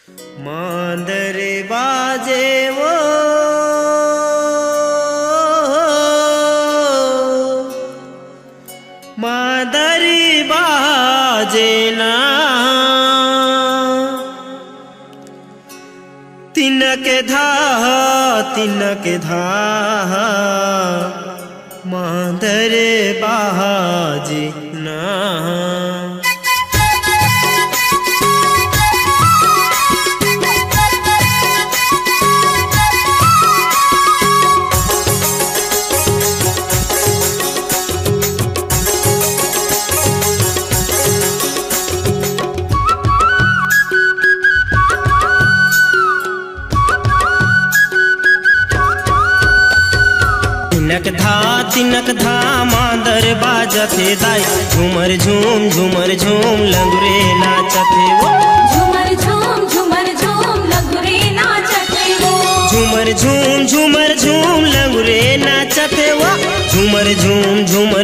मांदर बाजे वो मांदर बाजे ना तिनक धा मांदर बाजे ना तिनक धा मांदर बाजथे दाई झूमर झूम लंगुरे नाचथे वो झूमर झूम लंगुरे नाचथे वो झूमर झूम लंगुरे नाचथे वो झूमर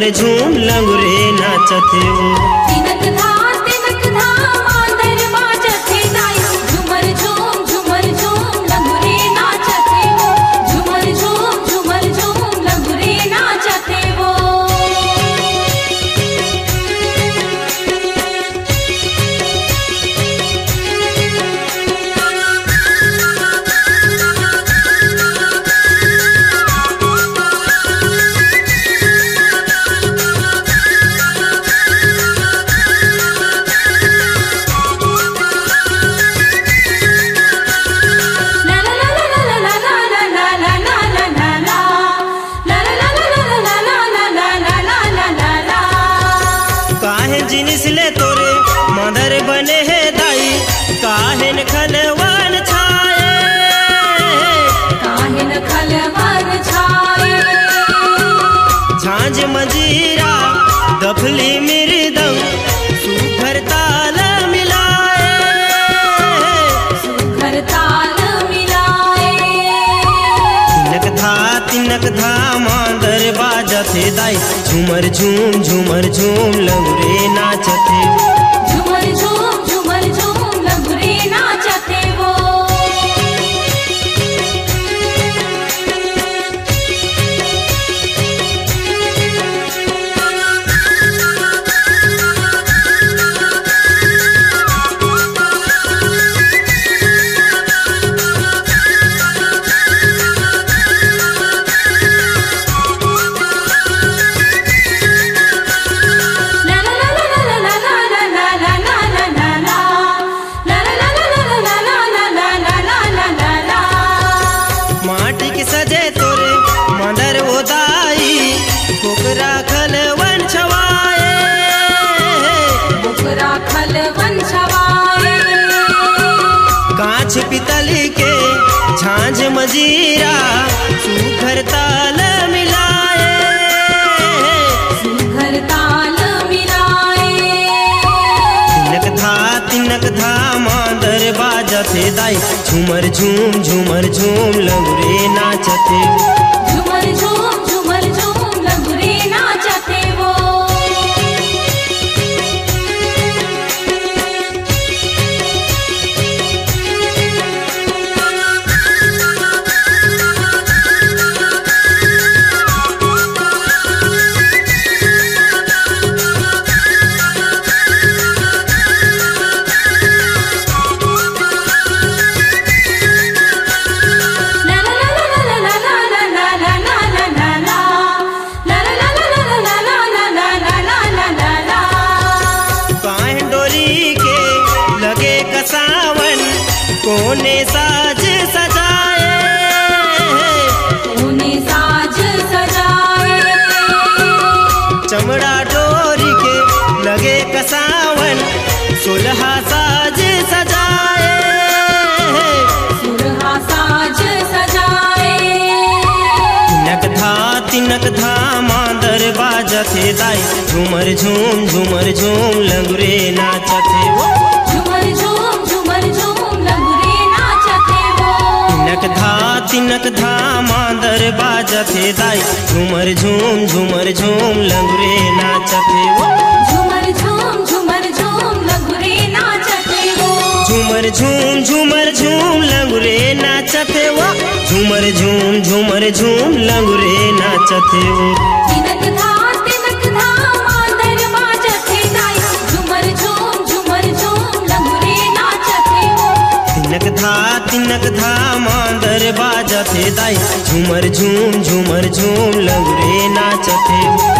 झूम लंगुरे नाचथे वो तिनक धा मांदर बाजथे दाई झूमर झूम लंगुरे नाचथे वो झूमर झूम लंगुरे नाचथे वो जिनिस ले तोरे मांदर बने है दाई काहेन खलवन छाए झांझ मजीरा दफली मृदंग सुघर ताल मिलाए तिनक धा मांदर बाजथे दाई झूमर झूम लंगुरे नाचथे झूमर झूम लंगुरे नाचथे वो कांच पितली के झांझ मजीरा सुघर ताल मिलाए तिनक धा मांदर बाजथे दाई झूमर झूम लंगुरे नाचथे झूमर झूम लंगुरे नाचथे वो कोने साज सजाए चमड़ा डोरी के लगे कसावन सुलहा साज सजाए तिनक धा मांदर बाजथे दाई झूमर झूम लंगुरे नाचथे वो झूमर झूम लंगुरे नाचथे वो तिनक धा मांदर बाजथे दाई झूमर झूम लंगुरे नाचथे वो झूमर झूम लंगुरे नाचथे वो झूमर झूम झूमर झूम लंगुरे नाचते वो झूमर झूम लंगुरे नाचते वो तिनक धा मांदर बाजथे दाई झूमर झूम लंगुरे नाचथे वो तिनक धा मांदर बाजथे दाई झूमर झूम लंगुरे नाचते वो